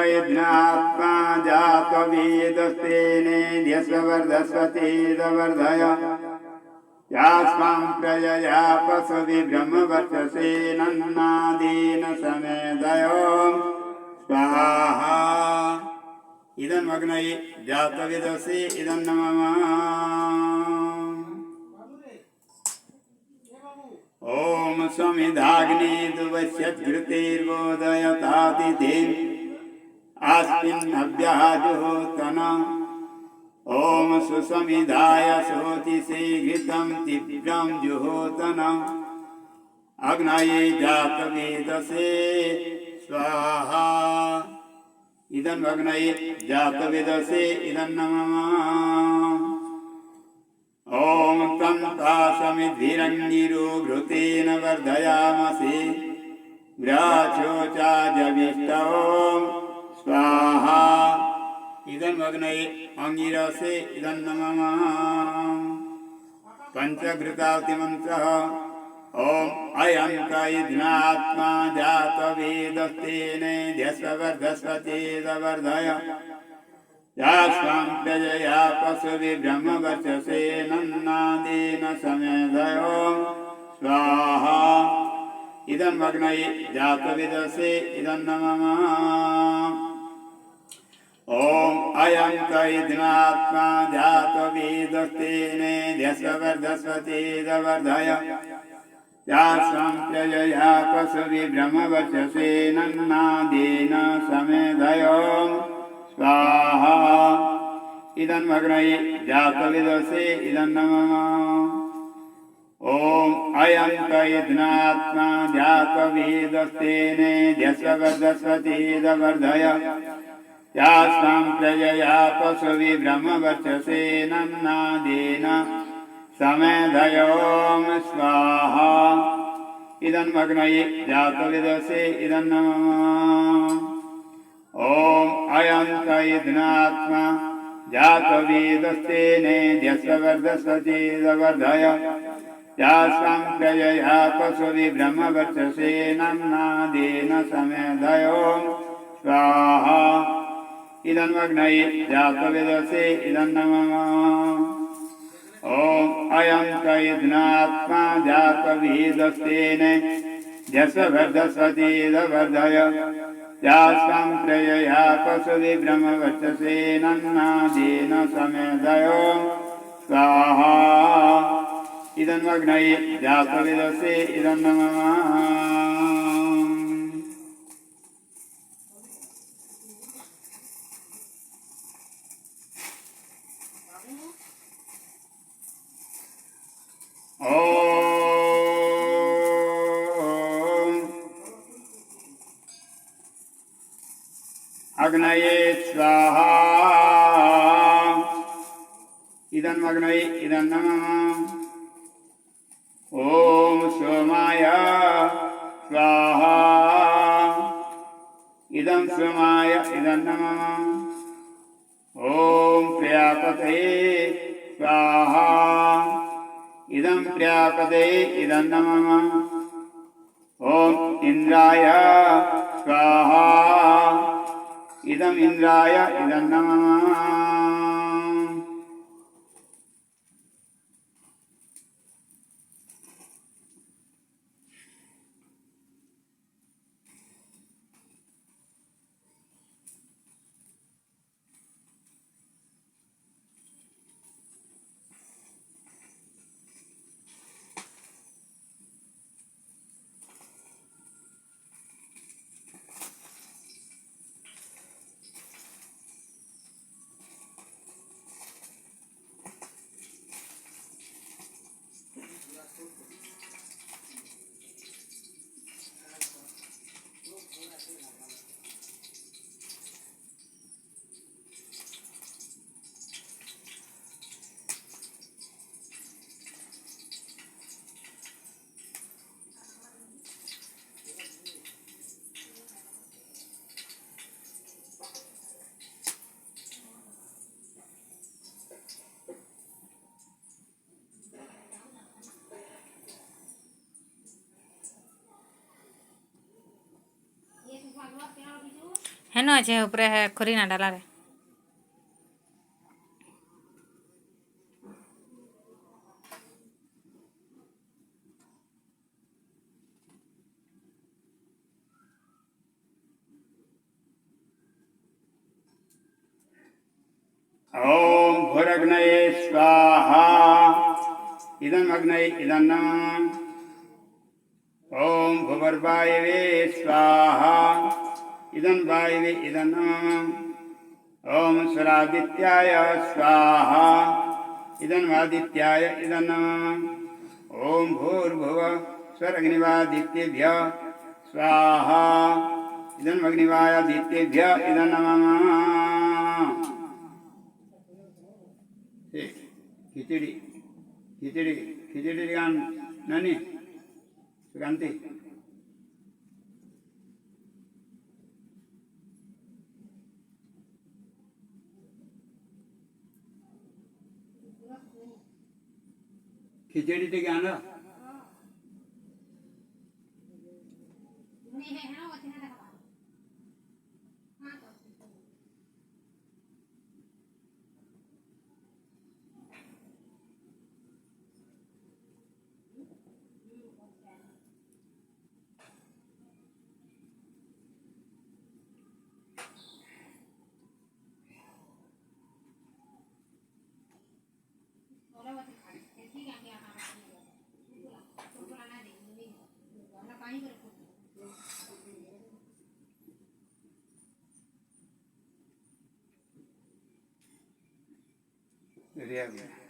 यज्ञात्मा जातवेदस्तेनेध्यस्वर्धस्वतेदवर्धय यास्मां प्रजया पशुभि ब्रह्मवर्चसे नन्नादीन समेदयो स्वाहा इदं अग्नये जातवेदसे इदं नमः ओम समिधाग्ने दुवश्यद्घृतेर्वोदयतातिथिम् अस्मिन्नव्याजुहोतन ओम सुसमिधाय सोतिसे घृतं तीव्रं जुहोतन अग्नये जातवेदसे स्वाहा इदं अग्नये जातवेदसे इदं नमः ओम तन्तासमिद्भिरन्निरो घृतेन वर्धयामसि व्याचोचाजविष्ट ओम स्वाहा इदं अग्नये अंगिरसे इदं नमः पंचघृतावतिमंत्रः ओम अयं कयज्ञात्मा जातवेदस्तेनेध्यस्वर्धस्वतेदवर्धय यास्वां प्रजया पशुभि ब्रह्मवर्चसे नन्नादीन समेधयो स्वाहा इदं अग्नये जातवेदसे इदं नमः ओम अयं कयज्ञात्मा जातवेदस्तेनेध्यस्वर्धस्वतेदवर्धय यास्वां प्रजया पशुभि ब्रह्मवर्चसे नन्नादीन समेधयो स्वाहा इदं अग्नये जातवेदसे इदं नमः ओम अयं कयज्ञात्मा जातवेदस्तेनेध्यस्वर्धस्वतेदवर्धय यास्वां प्रजया पशुभि ब्रह्मवर्चसे नन्नादीन समेधयो स्वाहा इदं अग्नये जातवेदसे इदं नमः ओम अयं कयज्ञात्मा जातवेदस्तेनेध्यस्वर्धस्वतेदवर्धय यास्वां प्रजया पशुभि ब्रह्मवर्चसे नन्नादीन समेधयो स्वाहा इदं अग्नये जातवेदसे इदं नमः ओम अयं कयज्ञात्मा जातवेदस्तेनेध्यस्वर्धस्वतेदवर्धय यास्वां प्रजया पशुभि ब्रह्मवर्चसे नन्नादीन समेधयो स्वाहा इदं अग्नये जातवेदसे इदं नमः अग्नये स्वाहा इदं अग्नये इदं नमः ओम सोमाय स्वाहा इदं सोमाय इदं नमः ओम प्रजापतये स्वाहा इदं प्रजापतये इदं नमः ओम इंद्राय स्वाहा इदं इंद्राय इदं नमः हेनो अच्छे ऊपर है खुरी ना डाला रे ओम भुरग्नये स्वाहा इदम् अग्नये इदं नमः ओम भुवर्वायवे स्वाहा इदं वायवे इदं नमः ओम स्वरादित्याय स्वाहा इदं वादित्याय इदं नमः ओम भूर्भुव स्वरग्निवादित्येभ्यः स्वाहा इदं अग्निवायादित्येभ्यः इदं नमः खिचड़ी खिचड़ी खिचड़ी गान नानी सुगंधी खिचड़ी टे गान रेडी